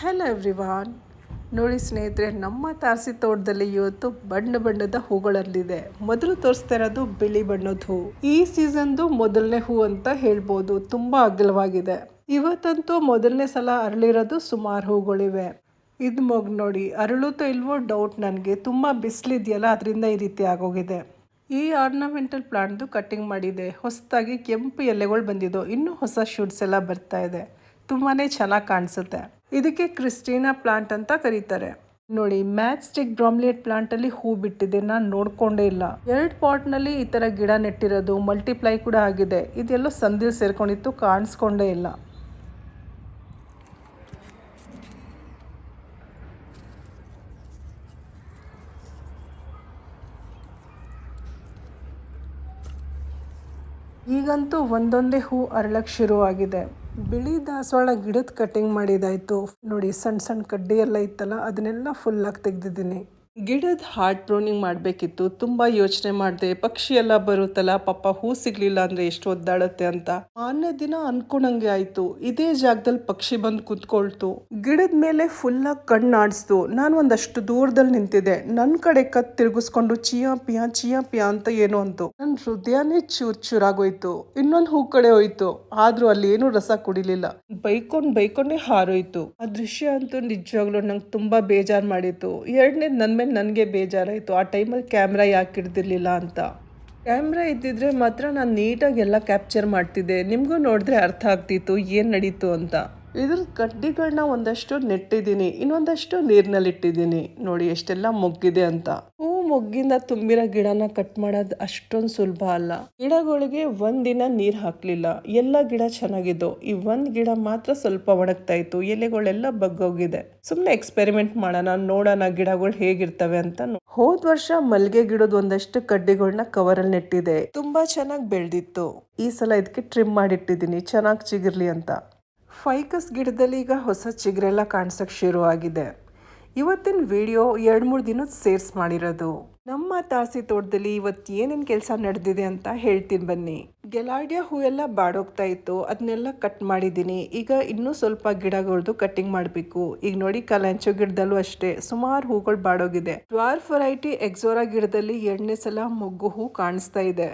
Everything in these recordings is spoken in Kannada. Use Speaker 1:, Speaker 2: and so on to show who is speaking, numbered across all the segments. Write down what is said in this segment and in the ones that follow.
Speaker 1: Hello everyone. ನೋಡಿ ಸ್ನೇಹಿತರೆ, ನಮ್ಮ ತಾರಸಿ ತೋಟದಲ್ಲಿ ಇವತ್ತು ಬಣ್ಣ ಬಣ್ಣದ ಹೂಗಳಲ್ಲಿದೆ. ಮೊದಲು ತೋರಿಸ್ತಾ ಇರೋದು ಬಿಳಿ ಬಣ್ಣದ ಹೂ. ಈ ಸೀಸನ್ದು ಮೊದಲನೇ ಹೂ ಅಂತ ಹೇಳ್ಬೋದು. ತುಂಬಾ ಅಗಲವಾಗಿದೆ. ಇವತ್ತಂತೂ ಮೊದಲನೇ ಸಲ ಅರಳಿರೋದು ಸುಮಾರು ಹೂಗಳಿವೆ. ಇದು ಮೊಗ್ಗು ನೋಡಿ, ಅರಳುತ್ತೋ ಇಲ್ವೋ ಡೌಟ್ ನನಗೆ. ತುಂಬಾ ಬಿಸಿಲಿದೆಯಲ್ಲ, ಅದರಿಂದ ಈ ರೀತಿ ಆಗೋಗಿದೆ. ಈ ಆರ್ನಮೆಂಟಲ್ ಪ್ಲಾಂಟ್ದು ಕಟ್ಟಿಂಗ್ ಮಾಡಿದೆ. ಹೊಸದಾಗಿ ಕೆಂಪು ಎಲೆಗಳು ಬಂದಿದ್ದು, ಇನ್ನೂ ಹೊಸ ಶೂಟ್ಸ್ ಎಲ್ಲ ಬರ್ತಾ ಇದೆ. ತುಂಬಾನೇ ಚೆನ್ನಾಗಿ ಕಾಣಿಸುತ್ತೆ. ಇದಕ್ಕೆ ಕ್ರಿಸ್ಟಿನಾ ಪ್ಲಾಂಟ್ ಅಂತ ಕರೀತಾರೆ. ನೋಡಿ, ಮ್ಯಾಚ್ ಸ್ಟಿಕ್ ಬ್ರಾಮ್ಲಿಯೇಟ್ ಪ್ಲಾಂಟ್ ಅಲ್ಲಿ ಹೂ ಬಿಟ್ಟಿದೆ. ನಾನು ನೋಡ್ಕೊಂಡೇ ಇಲ್ಲ. 2 ಪಾಟ್ ನಲ್ಲಿ ಈ ತರ ಗಿಡ ನೆಟ್ಟಿರೋದು, ಮಲ್ಟಿಪ್ಲೈ ಕೂಡ ಆಗಿದೆ. ಇದೆಲ್ಲೋ ಸಂದಿಲ್ ಸೇರ್ಕೊಂಡಿತ್ತು, ಕಾಣಿಸ್ಕೊಂಡೇ ಇಲ್ಲ. ಈಗಂತೂ ಒಂದೊಂದೇ ಹೂ ಅರಳಕ್ಕೆ ಶುರುವಾಗಿದೆ. ಬಿಳಿ ದಾಸವಾಳ ಗಿಡದ ಕಟಿಂಗ್ ಮಾಡಿದಾಯ್ತು. ನೋಡಿ, ಸಣ್ಣ ಸಣ್ಣ ಕಡ್ಡಿ ಎಲ್ಲ ಇತ್ತಲ್ಲ, ಅದನ್ನೆಲ್ಲ ಫುಲ್ಲಾಗಿ ತೆಗೆದಿದ್ದೀನಿ. ಗಿಡದ ಹಾರ್ಟ್ ಪ್ರೂನಿಂಗ್ ಮಾಡಬೇಕಿತ್ತು. ತುಂಬ ಯೋಚನೆ ಮಾಡಿದೆ. ಪಕ್ಷಿ ಎಲ್ಲ ಬರುತ್ತಲ್ಲ, ಪಾಪ ಹೂ ಸಿಗ್ಲಿಲ್ಲ ಅಂದರೆ ಎಷ್ಟು ಒದ್ದಾಡುತ್ತೆ ಅಂತ. ಮಾರನೇ ದಿನ ಅನ್ಕೊಂಡಂಗೆ ಆಯಿತು. ಇದೇ ಜಾಗದಲ್ಲಿ ಪಕ್ಷಿ ಬಂದು ಕುತ್ಕೊಳ್ತು. ಗಿಡದ ಮೇಲೆ ಫುಲ್ಲಾಗಿ ಕಣ್ಣಾಡಿಸ್ತು. ನಾನು ಒಂದಷ್ಟು ದೂರದಲ್ಲಿ ನಿಂತಿದ್ದೆ. ನನ್ನ ಕಡೆ ಕತ್ ತಿರುಗಿಸ್ಕೊಂಡು ಚಿಯಾ ಪಿಯಾ ಅಂತ ಏನೋ ಅಂತು. ನನ್ನ ಹೃದಯನೇ ಚೂರಾಗೋಯ್ತು. ಇನ್ನೊಂದು ಹೂ ಕಡೆ ಹೋಯ್ತು. ಆದ್ರೂ ಅಲ್ಲಿ ಏನು ರಸ ಕುಡಿಲಿಲ್ಲ. ಬೈಕೊಂಡೇ ಹಾರೋಯ್ತು. ಆ ದೃಶ್ಯ ಅಂತೂ ನಿಜವಾಗ್ಲೂ ನಂಗೆ ತುಂಬಾ ಬೇಜಾರು ಮಾಡಿತ್ತು. ಎರಡನೇದು ನನ್ನ ಮೇಲೆ ನನಗೆ ಬೇಜಾರಾಯಿತು. ಆ ಟೈಮಲ್ಲಿ ಕ್ಯಾಮ್ರಾ ಯಾಕೆ ಹಿಡ್ದಿರ್ಲಿಲ್ಲ ಅಂತ. ಕ್ಯಾಮ್ರಾ ಇದ್ದಿದ್ರೆ ಮಾತ್ರ ನಾನು ನೀಟಾಗಿ ಎಲ್ಲ ಕ್ಯಾಪ್ಚರ್ ಮಾಡ್ತಿದ್ದೆ. ನಿಮಗೂ ನೋಡಿದ್ರೆ ಅರ್ಥ ಆಗ್ತಿತ್ತು ಏನು ನಡೀತು ಅಂತ. ಇದ್ರ ಕಡ್ಡಿಗಳನ್ನ ಒಂದಷ್ಟು ನೆಟ್ಟಿದ್ದೀನಿ, ಇನ್ನೊಂದಷ್ಟು ನೀರಿನಲ್ಲಿ ಇಟ್ಟಿದ್ದೀನಿ. ನೋಡಿ ಎಷ್ಟೆಲ್ಲ ಮೊಗ್ಗಿದೆ ಅಂತ. ಹೂ ಮೊಗ್ಗಿಂದ ತುಂಬಿರೋ ಗಿಡನ ಕಟ್ ಮಾಡೋದು ಅಷ್ಟೊಂದು ಸುಲಭ ಅಲ್ಲ. ಗಿಡಗಳಿಗೆ ಒಂದಿನ ನೀರು ಹಾಕ್ಲಿಲ್ಲ. ಎಲ್ಲ ಗಿಡ ಚೆನ್ನಾಗಿದ್ದು, ಈ ಒಂದ್ ಗಿಡ ಮಾತ್ರ ಸ್ವಲ್ಪ ಒಣಗ್ತಾ ಇತ್ತು. ಎಲೆಗಳೆಲ್ಲ ಬಗ್ಗೋಗಿದೆ. ಸುಮ್ಮನೆ ಎಕ್ಸ್ಪೆರಿಮೆಂಟ್ ಮಾಡೋಣ, ನೋಡೋಣ ಗಿಡಗಳು ಹೇಗಿರ್ತವೆ ಅಂತ. ಹೋದ್ ವರ್ಷ ಮಲ್ಲಿಗೆ ಗಿಡದ ಒಂದಷ್ಟು ಕಡ್ಡಿಗಳನ್ನ ಕವರಲ್ಲಿ ನೆಟ್ಟಿದೆ. ತುಂಬಾ ಚೆನ್ನಾಗಿ ಬೆಳೆದಿತ್ತು. ಈ ಸಲ ಇದಕ್ಕೆ ಟ್ರಿಮ್ ಮಾಡಿಟ್ಟಿದ್ದೀನಿ, ಚೆನ್ನಾಗಿ ಚಿಗಿರ್ಲಿ ಅಂತ. ಫೈಕಸ್ ಗಿಡದಲ್ಲಿ ಈಗ ಹೊಸ ಚಿಗುರೆಲ್ಲ ಕಾಣಿಸೋಕೆ ಶುರುವಾಗಿದೆ. ಇವತ್ತಿನ ವಿಡಿಯೋ 2-3 ದಿನದ ಸೇರ್ಸ್ ಮಾಡಿರೋದು. ನಮ್ಮ ತಾರಸಿ ತೋಟದಲ್ಲಿ ಇವತ್ತು ಏನೇನು ಕೆಲಸ ನಡೆದಿದೆ ಅಂತ ಹೇಳ್ತೀನಿ ಬನ್ನಿ. ಗೆಲಾಡಿಯಾ ಹೂ ಎಲ್ಲ ಬಾಡೋಗ್ತಾ ಇತ್ತು, ಅದನ್ನೆಲ್ಲ ಕಟ್ ಮಾಡಿದ್ದೀನಿ. ಈಗ ಇನ್ನೂ ಸ್ವಲ್ಪ ಗಿಡಗಳದ್ದು ಕಟ್ಟಿಂಗ್ ಮಾಡಬೇಕು. ಈಗ ನೋಡಿ, ಕಲಾಂಚೋ ಗಿಡದಲ್ಲೂ ಅಷ್ಟೇ ಸುಮಾರು ಹೂಗಳು ಬಾಡೋಗಿದೆ. ಡ್ವಾರ್ಫ್ ವೆರೈಟಿ ಎಕ್ಸೋರಾ ಗಿಡದಲ್ಲಿ 2ನೇ ಸಲ ಮೊಗ್ಗು ಹೂ ಕಾಣಿಸ್ತಾ ಇದೆ.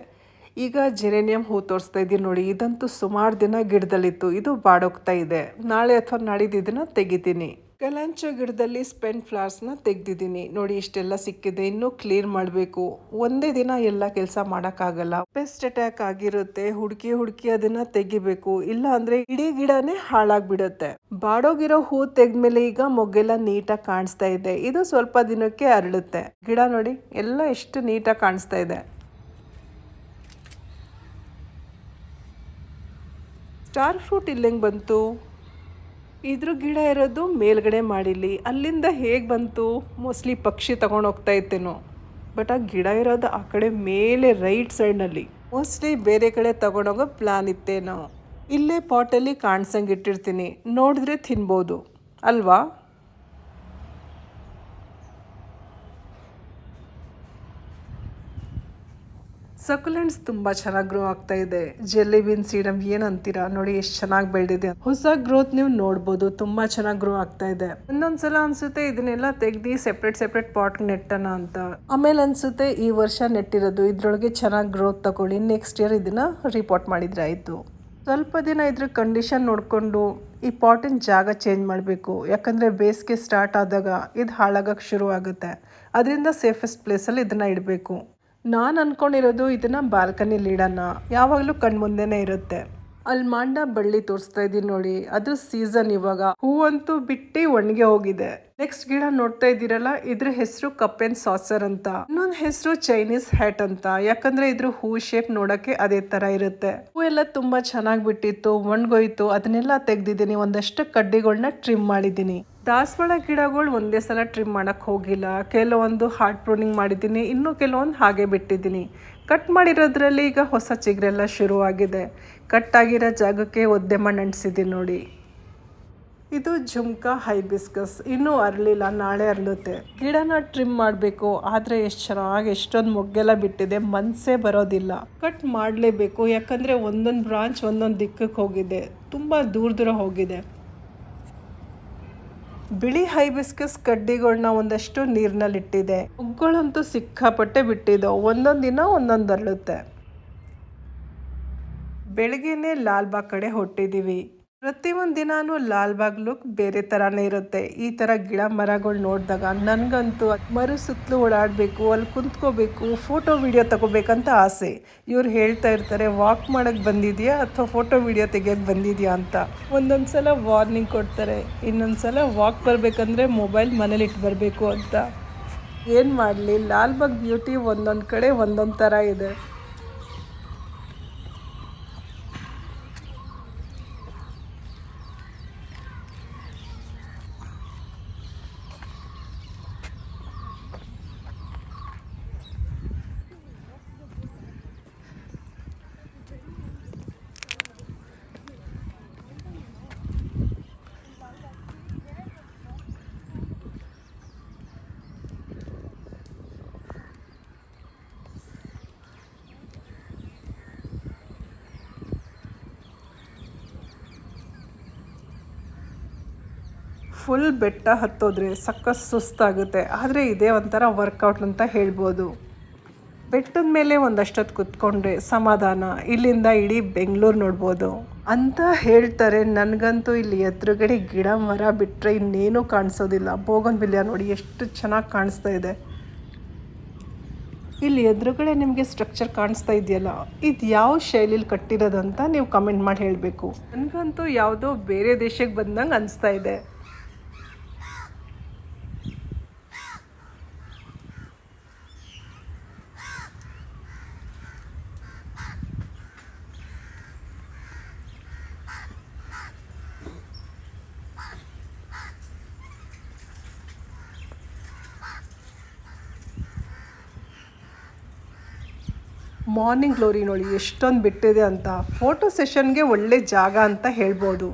Speaker 1: ಈಗ ಜೆರೇನಿಯಂ ಹೂ ತೋರಿಸ್ತಾ ಇದ್ದೀನಿ ನೋಡಿ. ಇದಂತೂ ಸುಮಾರು ದಿನ ಗಿಡದಲ್ಲಿತ್ತು, ಇದು ಬಾಡೋಗ್ತಾ ಇದೆ. ನಾಳೆ ಅಥವಾ ನಾಡಿದ್ದು ಇದನ್ನ ತೆಗಿತೀನಿ. ಕಲಾಂಚೋ ಗಿಡದಲ್ಲಿ ಸ್ಪೆಂಟ್ ಫ್ಲವರ್ಸ್ನ ತೆಗ್ದಿದ್ದೀನಿ. ನೋಡಿ ಇಷ್ಟೆಲ್ಲ ಸಿಕ್ಕಿದೆ. ಇನ್ನೂ ಕ್ಲೀನ್ ಮಾಡಬೇಕು. ಒಂದೇ ದಿನ ಎಲ್ಲ ಕೆಲಸ ಮಾಡೋಕ್ಕಾಗಲ್ಲ. ಪೆಸ್ಟ್ ಅಟ್ಯಾಕ್ ಆಗಿರುತ್ತೆ. ಹುಡುಕಿ ಅದನ್ನ ತೆಗಿಬೇಕು. ಇಲ್ಲ ಅಂದ್ರೆ ಇಡೀ ಗಿಡನೇ ಹಾಳಾಗ್ಬಿಡುತ್ತೆ. ಬಾಡೋಗಿರೋ ಹೂ ತೆಗ್ದ್ಮೇಲೆ ಈಗ ಮೊಗ್ಗೆಲ್ಲ ನೀಟಾಗಿ ಕಾಣಿಸ್ತಾ ಇದೆ. ಇದು ಸ್ವಲ್ಪ ದಿನಕ್ಕೆ ಅರಳುತ್ತೆ. ಗಿಡ ನೋಡಿ ಎಲ್ಲ ಎಷ್ಟು ನೀಟಾಗಿ ಕಾಣಿಸ್ತಾ ಇದೆ. ಸ್ಟಾರ್ ಫ್ರೂಟ್ ಇಲ್ಲೆಂಗೆ ಬಂತು? ಇದ್ರ ಗಿಡ ಇರೋದು ಮೇಲ್ಗಡೆ ಮಾಡಿಲಿ. ಅಲ್ಲಿಂದ ಹೇಗೆ ಬಂತು? ಮೋಸ್ಟ್ಲಿ ಪಕ್ಷಿ ತಗೊಂಡು ಹೋಗ್ತಾ ಇತ್ತೇನೋ. ಬಟ್ ಆ ಗಿಡ ಇರೋದು ಆ ಕಡೆ ಮೇಲೆ ರೈಟ್ ಸೈಡ್ನಲ್ಲಿ. ಮೋಸ್ಟ್ಲಿ ಬೇರೆ ಕಡೆ ತಗೊಂಡೋಗೋ ಪ್ಲಾನ್ ಇತ್ತೇನೋ. ಇಲ್ಲೇ ಪಾಟಲ್ಲಿ ಕಾಣಿಸಂಗೆ ಇಟ್ಟಿರ್ತೀನಿ, ನೋಡಿದ್ರೆ ತಿನ್ಬೋದು ಅಲ್ವಾ? ಸಕುಲೆಂಟ್ಸ್ ತುಂಬ ಚೆನ್ನಾಗಿ ಗ್ರೋ ಆಗ್ತಾ ಇದೆ. ಜೆಲ್ಲಿ ಬೀನ್ ಸೀಡ್ ಏನಂತೀರಾ ನೋಡಿ, ಎಷ್ಟು ಚೆನ್ನಾಗಿ ಬೆಳೆದಿದೆ. ಹೊಸ ಗ್ರೋತ್ ನೀವು ನೋಡ್ಬೋದು. ತುಂಬಾ ಚೆನ್ನಾಗಿ ಗ್ರೋ ಆಗ್ತಾ ಇದೆ. ಒಂದೊಂದ್ಸಲ ಅನ್ಸುತ್ತೆ ಇದನ್ನೆಲ್ಲ ತೆಗ್ದು ಸೆಪ್ರೇಟ್ ಪಾಟ್ ನೆಟ್ಟನ ಅಂತ. ಆಮೇಲೆ ಅನ್ಸುತ್ತೆ ಈ ವರ್ಷ ನೆಟ್ಟಿರೋದು ಇದ್ರೊಳಗೆ ಚೆನ್ನಾಗಿ ಗ್ರೋತ್ ತಗೊಳ್ಳಿ, ನೆಕ್ಸ್ಟ್ ಇಯರ್ ಇದನ್ನ ರಿಪೋರ್ಟ್ ಮಾಡಿದ್ರೆ ಆಯ್ತು. ಸ್ವಲ್ಪ ದಿನ ಇದ್ರ ಕಂಡೀಷನ್ ನೋಡಿಕೊಂಡು ಈ ಪಾಟಿನ ಜಾಗ ಚೇಂಜ್ ಮಾಡಬೇಕು. ಯಾಕಂದರೆ ಬೇಸಿಗೆ ಸ್ಟಾರ್ಟ್ ಆದಾಗ ಇದು ಹಾಳಾಗಕ್ಕೆ ಶುರು ಆಗುತ್ತೆ. ಅದರಿಂದ ಸೇಫೆಸ್ಟ್ ಪ್ಲೇಸಲ್ಲಿ ಇದನ್ನು ಇಡಬೇಕು. ನಾನು ಅಂದ್ಕೊಂಡಿರೋದು ಇದನ್ನು ಬಾಲ್ಕನಿಲಿ ಇಡೋಣ. ಯಾವಾಗಲೂ ಕಣ್ಮುಂದೆನೇ ಇರುತ್ತೆ. ಅಲ್ಲಿ ಮಾಂಡ ಬಳ್ಳಿ ತೋರಿಸ್ತಾ ಇದ್ದೀನಿ ನೋಡಿ, ಅದು ಸೀಸನ್ ಇವಾಗ. ಹೂವಂತೂ ಬಿಟ್ಟು ಒಣಗಿ ಹೋಗಿದೆ. ನೆಕ್ಸ್ಟ್ ಗಿಡ ನೋಡ್ತಾ ಇದ್ದೀರಲ್ಲ, ಇದ್ರ ಹೆಸರು ಕಪ್ ಅಂಡ್ ಸಾಸರ್ ಅಂತ. ಇನ್ನೊಂದು ಹೆಸರು ಚೈನೀಸ್ ಹ್ಯಾಟ್ ಅಂತ. ಯಾಕಂದ್ರೆ ಇದ್ರ ಹೂ ಶೇಪ್ ನೋಡಕ್ಕೆ ಅದೇ ತರ ಇರುತ್ತೆ. ಹೂ ಎಲ್ಲ ತುಂಬಾ ಚೆನ್ನಾಗಿ ಬಿಟ್ಟಿತ್ತು, ಒಣಗೋಯ್ತು. ಅದನ್ನೆಲ್ಲ ತೆಗ್ದಿದ್ದೀನಿ. ಒಂದಷ್ಟು ಕಡ್ಡಿಗಳನ್ನ ಟ್ರಿಮ್ ಮಾಡಿದ್ದೀನಿ. ದಾಸವಾಳ ಗಿಡಗಳು ಒಂದೇ ಸಲ ಟ್ರಿಮ್ ಮಾಡಕ್ ಹೋಗಿಲ್ಲ. ಕೆಲವೊಂದು ಹಾರ್ಟ್ ಪ್ರೂನಿಂಗ್ ಮಾಡಿದ್ದೀನಿ, ಇನ್ನು ಕೆಲವೊಂದು ಹಾಗೆ ಬಿಟ್ಟಿದ್ದೀನಿ. ಕಟ್ ಮಾಡಿರೋದ್ರಲ್ಲಿ ಈಗ ಹೊಸ ಚಿಗುರೆಲ್ಲ ಶುರುವಾಗಿದೆ. ಕಟ್ ಆಗಿರೋ ಜಾಗಕ್ಕೆ ಒದ್ದೆ ಮಣ್ಣು ಅಂಟಿಸಿದ್ದೀನಿ ನೋಡಿ. ಇದು ಜುಮ್ಕಾ ಹೈಬಿಸ್ಕಸ್. ಇನ್ನೂ ಅರಳಿಲ್ಲ, ನಾಳೆ ಅರಳುತ್ತೆ. ಗಿಡನ ಟ್ರಿಮ್ ಮಾಡಬೇಕು. ಆದರೆ ಎಷ್ಟು ಚೆನ್ನಾಗಿ ಎಷ್ಟೊಂದು ಮೊಗ್ಗೆಲ್ಲ ಬಿಟ್ಟಿದೆ, ಮನಸ್ಸೇ ಬರೋದಿಲ್ಲ. ಕಟ್ ಮಾಡಲೇಬೇಕು. ಯಾಕಂದರೆ ಒಂದೊಂದು ಬ್ರಾಂಚ್ ಒಂದೊಂದು ದಿಕ್ಕಕ್ಕೆ ಹೋಗಿದೆ, ತುಂಬ ದೂರ ಹೋಗಿದೆ. ಬಿಳಿ ಹೈಬಿಸ್ಕಸ್ ಕಡ್ಡಿಗಳನ್ನ ಒಂದಷ್ಟು ನೀರಿನಲ್ಲಿಟ್ಟಿದೆ. ಮೊಗ್ಗಳಂತೂ ಸಿಕ್ಕಾಪಟ್ಟೆ ಬಿಟ್ಟಿದ್ದೋ, ಒಂದೊಂದು ದಿನ ಒಂದೊಂದು ಅರಳುತ್ತೆ. ಬೆಳಗ್ಗೆನೆ ಲಾಲ್ಬಾಗ್ ಕಡೆ ಹೊಟ್ಟಿದ್ದೀವಿ. ಪ್ರತಿಯೊಂದು ದಿನಾನು ಲಾಲ್ಬಾಗ್ ಲುಕ್ ಬೇರೆ ಥರನೇ ಇರುತ್ತೆ. ಈ ಥರ ಗಿಡ ಮರಗಳು ನೋಡಿದಾಗ ನನಗಂತೂ ಮರು ಸುತ್ತಲೂ ಓಡಾಡಬೇಕು, ಅಲ್ಲಿ ಕುಂತ್ಕೋಬೇಕು, ಫೋಟೋ ವಿಡಿಯೋ ತಗೋಬೇಕಂತ ಆಸೆ. ಇವ್ರು ಹೇಳ್ತಾ ಇರ್ತಾರೆ, ವಾಕ್ ಮಾಡೋಕ್ಕೆ ಬಂದಿದೆಯಾ ಅಥವಾ ಫೋಟೋ ವಿಡಿಯೋ ತೆಗಿಯೋಕ್ಕೆ ಬಂದಿದೆಯಾ ಅಂತ. ಒಂದೊಂದು ಸಲ ವಾರ್ನಿಂಗ್ ಕೊಡ್ತಾರೆ, ಇನ್ನೊಂದು ಸಲ ವಾಕ್ ಬರಬೇಕಂದ್ರೆ ಮೊಬೈಲ್ ಮನೇಲಿ ಇಟ್ಟು ಬರಬೇಕು ಅಂತ. ಏನು ಮಾಡಲಿ, ಲಾಲ್ಬಾಗ್ ಬ್ಯೂಟಿ ಒಂದೊಂದು ಕಡೆ ಒಂದೊಂದು ಥರ ಇದೆ. ಫುಲ್ ಬೆಟ್ಟ ಹತ್ತೋದ್ರೆ ಸಖತ್ ಸುಸ್ತಾಗುತ್ತೆ, ಆದರೆ ಇದೇ ಒಂಥರ ವರ್ಕೌಟ್ ಅಂತ ಹೇಳ್ಬೋದು. ಬೆಟ್ಟದ ಮೇಲೆ ಒಂದಷ್ಟೊತ್ತು ಕುತ್ಕೊಂಡ್ರೆ ಸಮಾಧಾನ, ಇಲ್ಲಿಂದ ಇಡೀ ಬೆಂಗಳೂರು ನೋಡ್ಬೋದು ಅಂತ ಹೇಳ್ತಾರೆ. ನನಗಂತೂ ಇಲ್ಲಿ ಎದುರುಗಡೆ ಗಿಡ ಮರ ಬಿಟ್ಟರೆ ಇನ್ನೇನೂ ಕಾಣಿಸೋದಿಲ್ಲ. ಬೋಗನ್ವಿಲಿಯ ನೋಡಿ ಎಷ್ಟು ಚೆನ್ನಾಗಿ ಕಾಣಿಸ್ತಾ ಇದೆ. ಇಲ್ಲಿ ಎದುರುಗಡೆ ನಿಮಗೆ ಸ್ಟ್ರಕ್ಚರ್ ಕಾಣಿಸ್ತಾ ಇದೆಯಲ್ಲ, ಇದು ಯಾವ ಶೈಲಿಲಿ ಕಟ್ಟಿರೋದಂತ ನೀವು ಕಮೆಂಟ್ ಮಾಡಿ ಹೇಳಬೇಕು. ನನಗಂತೂ ಯಾವುದೋ ಬೇರೆ ದೇಶಕ್ಕೆ ಬಂದಂಗೆ ಅನಿಸ್ತಾ ಇದೆ. ಮಾರ್ನಿಂಗ್ ಗ್ಲೋರಿ ನೋಡಿ ಎಷ್ಟೊಂದು ಬಿಟ್ಟಿದೆ ಅಂತ. ಫೋಟೋ ಸೆಷನ್ಗೆ ಒಳ್ಳೆ ಜಾಗ ಅಂತ ಹೇಳ್ಬೋದು.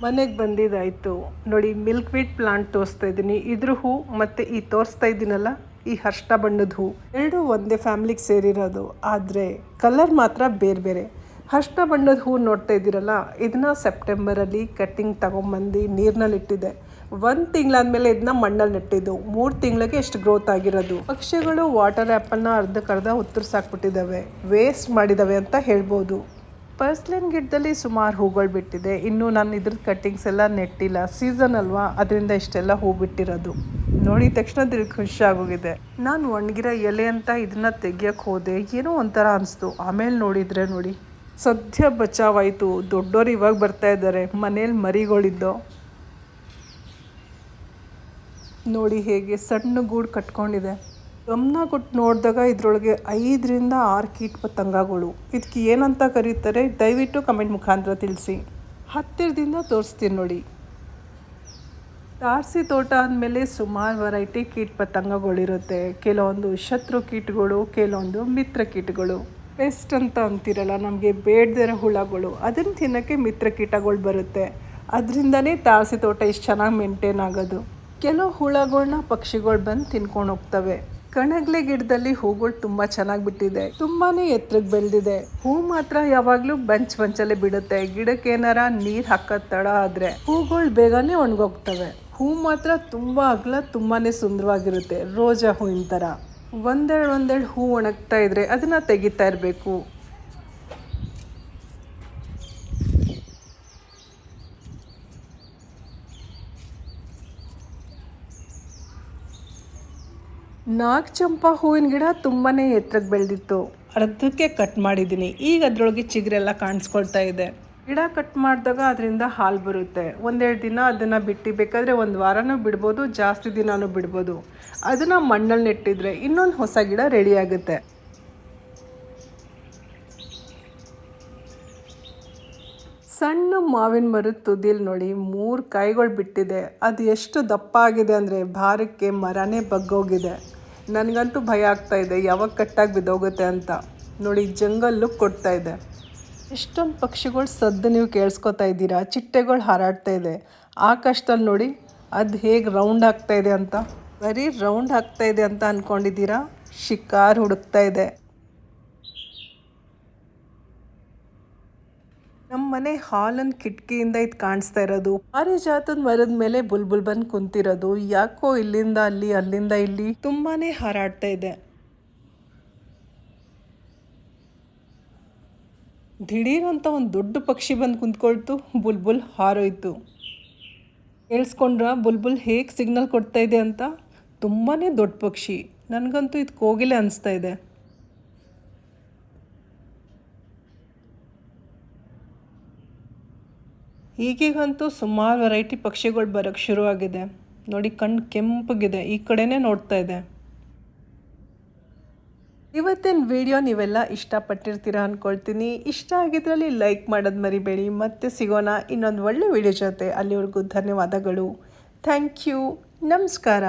Speaker 1: ಮನೆಗೆ ಬಂದಿದ್ದಾಯಿತು ನೋಡಿ, ಮಿಲ್ಕ್ ವೀಟ್ ಪ್ಲಾಂಟ್ ತೋರಿಸ್ತಾ ಇದ್ದೀನಿ. ಇದ್ರ ಹೂ ಮತ್ತು ಈ ತೋರಿಸ್ತಾ ಇದ್ದೀನಲ್ಲ ಈ ಅರ್ಶಿನ ಬಣ್ಣದ ಹೂ ಎರಡು ಒಂದೇ ಫ್ಯಾಮ್ಲಿಗೆ ಸೇರಿರೋದು, ಆದರೆ ಕಲರ್ ಮಾತ್ರ ಬೇರೆ ಬೇರೆ. ಅರ್ಶಿನ ಬಣ್ಣದ ಹೂ ನೋಡ್ತಾ ಇದ್ದೀರಲ್ಲ, ಇದನ್ನ ಸೆಪ್ಟೆಂಬರಲ್ಲಿ ಕಟ್ಟಿಂಗ್ ತೊಗೊಂಬಂದು ನೀರಿನಲ್ಲಿಟ್ಟಿದೆ. 1 ತಿಂಗಳಾದಮೇಲೆ ಇದನ್ನ ಮಣ್ಣಲ್ಲಿ ನೆಟ್ಟಿದ್ದು. 3 ತಿಂಗಳಿಗೆ ಎಷ್ಟು ಗ್ರೋತ್ ಆಗಿರೋದು. ಪಕ್ಷಿಗಳು ವಾಟರ್ ಆ್ಯಪಲ್ನ ಅರ್ಧಕ್ಕರ್ಧ ಉತ್ತರಿಸಾಕ್ಬಿಟ್ಟಿದ್ದಾವೆ, ವೇಸ್ಟ್ ಮಾಡಿದ್ದಾವೆ ಅಂತ ಹೇಳ್ಬೋದು. ಪರ್ಸ್ಲೆನ್ ಗಿಡದಲ್ಲಿ ಸುಮಾರು ಹೂಗಳು ಬಿಟ್ಟಿದೆ. ಇನ್ನೂ ನಾನು ಇದ್ರದ್ದು ಕಟ್ಟಿಂಗ್ಸ್ ಎಲ್ಲ ನೆಟ್ಟಿಲ್ಲ, ಸೀಸನ್ ಅಲ್ವಾ, ಅದರಿಂದ ಇಷ್ಟೆಲ್ಲ ಹೂ ಬಿಟ್ಟಿರೋದು. ನೋಡಿದ ತಕ್ಷಣ ಖುಷಿ ಆಗೋಗಿದೆ. ನಾನು ಒಣಗಿರೋ ಎಲೆ ಅಂತ ಇದನ್ನ ತೆಗಿಯೋಕ್ಕೆ ಹೋದೆ, ಏನೋ ಒಂಥರ ಅನಿಸ್ತು. ಆಮೇಲೆ ನೋಡಿದರೆ ನೋಡಿ ಸದ್ಯ ಬಚಾವಾಯಿತು. ದೊಡ್ಡೋರು ಇವಾಗ ಬರ್ತಾ ಇದ್ದಾರೆ, ಮನೇಲಿ ಮರಿಗಳಿದ್ದೋ ನೋಡಿ ಹೇಗೆ ಸಣ್ಣ ಗೂಡು ಕಟ್ಕೊಂಡಿದೆ. ಗಮನ ಕೊಟ್ಟು ನೋಡಿದಾಗ ಇದರೊಳಗೆ 5 ರಿಂದ 6 ಕೀಟ ಪತಂಗಗಳು. ಇದಕ್ಕೆ ಏನಂತ ಕರೀತಾರೆ ದಯವಿಟ್ಟು ಕಮೆಂಟ್ ಮುಖಾಂತರ ತಿಳಿಸಿ. ಹತ್ತಿರದಿಂದ ತೋರಿಸ್ತೀನಿ ನೋಡಿ. ತಾರಸಿ ತೋಟ ಅಂದಮೇಲೆ ಸುಮಾರು ವೆರೈಟಿ ಕೀಟ ಪತಂಗಗಳಿರುತ್ತೆ. ಕೆಲವೊಂದು ಶತ್ರು ಕೀಟಗಳು, ಕೆಲವೊಂದು ಮಿತ್ರ ಕೀಟಗಳು. ಪೆಸ್ಟ್ ಅಂತ ಅಂತಿರಲ್ಲ, ನಮಗೆ ಬೇಡದಿರೋ ಹುಳಗಳು, ಅದನ್ನು ತಿನ್ನೋಕ್ಕೆ ಮಿತ್ರ ಕೀಟಗಳು ಬರುತ್ತೆ. ಅದರಿಂದನೇ ತಾರಸಿ ತೋಟ ಇಷ್ಟು ಚೆನ್ನಾಗಿ ಮೇಂಟೈನ್ ಆಗೋದು. ಕೆಲವು ಹುಳಗಳನ್ನ ಪಕ್ಷಿಗಳು ಬಂದು ತಿನ್ಕೊಂಡು ಹೋಗ್ತವೆ. ಕಣಗ್ಲೆ ಗಿಡದಲ್ಲಿ ಹೂಗಳು ತುಂಬ ಚೆನ್ನಾಗಿ ಬಿಟ್ಟಿದೆ, ತುಂಬಾ ಎತ್ತರಕ್ಕೆ ಬೆಳೆದಿದೆ. ಹೂ ಮಾತ್ರ ಯಾವಾಗಲೂ ಬಂಚಲ್ಲೇ ಬಿಡುತ್ತೆ. ಗಿಡಕ್ಕೆ ಏನಾರ ನೀರು ಹಾಕೋದು ತಡ ಆದರೆ ಹೂಗಳು ಬೇಗನೆ ಒಣಗೋಗ್ತವೆ. ಹೂ ಮಾತ್ರ ತುಂಬ ಅಗಲ, ತುಂಬಾ ಸುಂದರವಾಗಿರುತ್ತೆ, ರೋಜಾ ಹೂವಿನ ಥರ. ಒಂದೆರಡು ಹೂ ಒಣಗ್ತಾ ಇದ್ರೆ ಅದನ್ನು ತೆಗಿತಾ ಇರಬೇಕು. ನಾಗಚಂಪಾ ಹೂವಿನ ಗಿಡ ತುಂಬಾ ಎತ್ತರಕ್ಕೆ ಬೆಳೆದಿತ್ತು, ಅರ್ಧಕ್ಕೆ ಕಟ್ ಮಾಡಿದ್ದೀನಿ. ಈಗ ಅದರೊಳಗೆ ಚಿಗುರೆಲ್ಲ ಕಾಣಿಸ್ಕೊಳ್ತಾ ಇದೆ. ಗಿಡ ಕಟ್ ಮಾಡಿದಾಗ ಅದರಿಂದ ಹಾಲು ಬರುತ್ತೆ. 1-2 ದಿನ ಅದನ್ನು ಬಿಟ್ಟು ಬೇಕಾದರೆ 1 ವಾರನೂ ಬಿಡ್ಬೋದು, ಜಾಸ್ತಿ ದಿನವೂ ಬಿಡ್ಬೋದು. ಅದನ್ನು ಮಣ್ಣಲ್ಲಿ ನೆಟ್ಟಿದ್ರೆ ಇನ್ನೊಂದು ಹೊಸ ಗಿಡ ರೆಡಿ ಆಗುತ್ತೆ. ಸಣ್ಣ ಮಾವಿನ ಮರದ ತುದಿಯಲ್ಲಿ ನೋಡಿ 3 ಕಾಯಿಗಳು ಬಿಟ್ಟಿದೆ. ಅದು ಎಷ್ಟು ದಪ್ಪ ಆಗಿದೆ ಅಂದರೆ ಭಾರಕ್ಕೆ ಮರನೇ ಬಗ್ಗೋಗಿದೆ. ನನಗಂತೂ ಭಯ ಆಗ್ತಾ ಇದೆ, ಯಾವಾಗ ಕಟ್ಟಾಗಿ ಬಿದ್ದೋಗುತ್ತೆ ಅಂತ. ನೋಡಿ ಜಂಗಲ್ ಲುಕ್ ಕೊಡ್ತಾ ಇದೆ. ಎಷ್ಟೊಂದು ಪಕ್ಷಿಗಳು ಸದ್ದು ನೀವು ಕೇಳಿಸ್ಕೊತಾ ಇದ್ದೀರಾ. ಚಿಟ್ಟೆಗಳು ಹಾರಾಡ್ತಾ ಇದೆ. ಆಕಾಶದಲ್ಲಿ ನೋಡಿ ಅದು ಹೇಗೆ ರೌಂಡ್ ಆಗ್ತಾ ಇದೆ ಅಂತ. ಬರೀ ರೌಂಡ್ ಆಗ್ತಾ ಇದೆ ಅಂತ ಅಂದ್ಕೊಂಡಿದ್ದೀರಾ, ಶಿಕಾರ್ ಹುಡುಕ್ತಾ ಇದೆ. ನಮ್ಮ ಮನೆ ಹಾಲನ್ ಕಿಟಕಿಯಿಂದ ಇದು ಕಾಣಿಸ್ತಾ ಇರೋದು. ಪಾರಿಜಾತದ ಮರದ ಮೇಲೆ ಬುಲ್ಬುಲ್ ಬಂದು ಕುಂತಿರೋದು. ಯಾಕೋ ಇಲ್ಲಿಂದ ಅಲ್ಲಿ, ಅಲ್ಲಿಂದ ಇಲ್ಲಿ ತುಂಬಾನೇ ಹಾರಾಡ್ತಾ ಇದೆ. ದಿಢೀರ್ ಅಂತ ಒಂದು ದೊಡ್ಡ ಪಕ್ಷಿ ಬಂದು ಕುಂತ್ಕೊಳ್ತು. ಬುಲ್ಬುಲ್ ಹಾರೋಯ್ತು. ಕೇಳಿಸ್ಕೊಂಡ್ರ ಬುಲ್ಬುಲ್ ಹೇಗೆ ಸಿಗ್ನಲ್ ಕೊಡ್ತಾ ಇದೆ ಅಂತ? ತುಂಬಾ ದೊಡ್ಡ ಪಕ್ಷಿ. ನನಗಂತೂ ಇದು ಕೋಗಿಲೆ ಅನಿಸ್ತಾ ಇದೆ. ಈಗೀಗಂತೂ ಸುಮಾರು ವೆರೈಟಿ ಪಕ್ಷಿಗಳು ಬರೋಕ್ಕೆ ಶುರುವಾಗಿದೆ. ನೋಡಿ, ಕಣ್ಣು ಕೆಂಪಗಿದೆ, ಈ ಕಡೆನೇ ನೋಡ್ತಾ ಇದೆ. ಇವತ್ತಿನ ವಿಡಿಯೋ ನೀವೆಲ್ಲ ಇಷ್ಟಪಟ್ಟಿರ್ತೀರಾ ಅಂದ್ಕೊಳ್ತೀನಿ. ಇಷ್ಟ ಆಗಿದ್ರಲ್ಲಿ ಲೈಕ್ ಮಾಡೋದು ಮರಿಬೇಡಿ. ಮತ್ತೆ ಸಿಗೋಣ ಇನ್ನೊಂದು ಒಳ್ಳೆ ವಿಡಿಯೋ ಜೊತೆ. ಅಲ್ಲಿವರೆಗೂ ಧನ್ಯವಾದಗಳು. Thank you. ನಮಸ್ಕಾರ.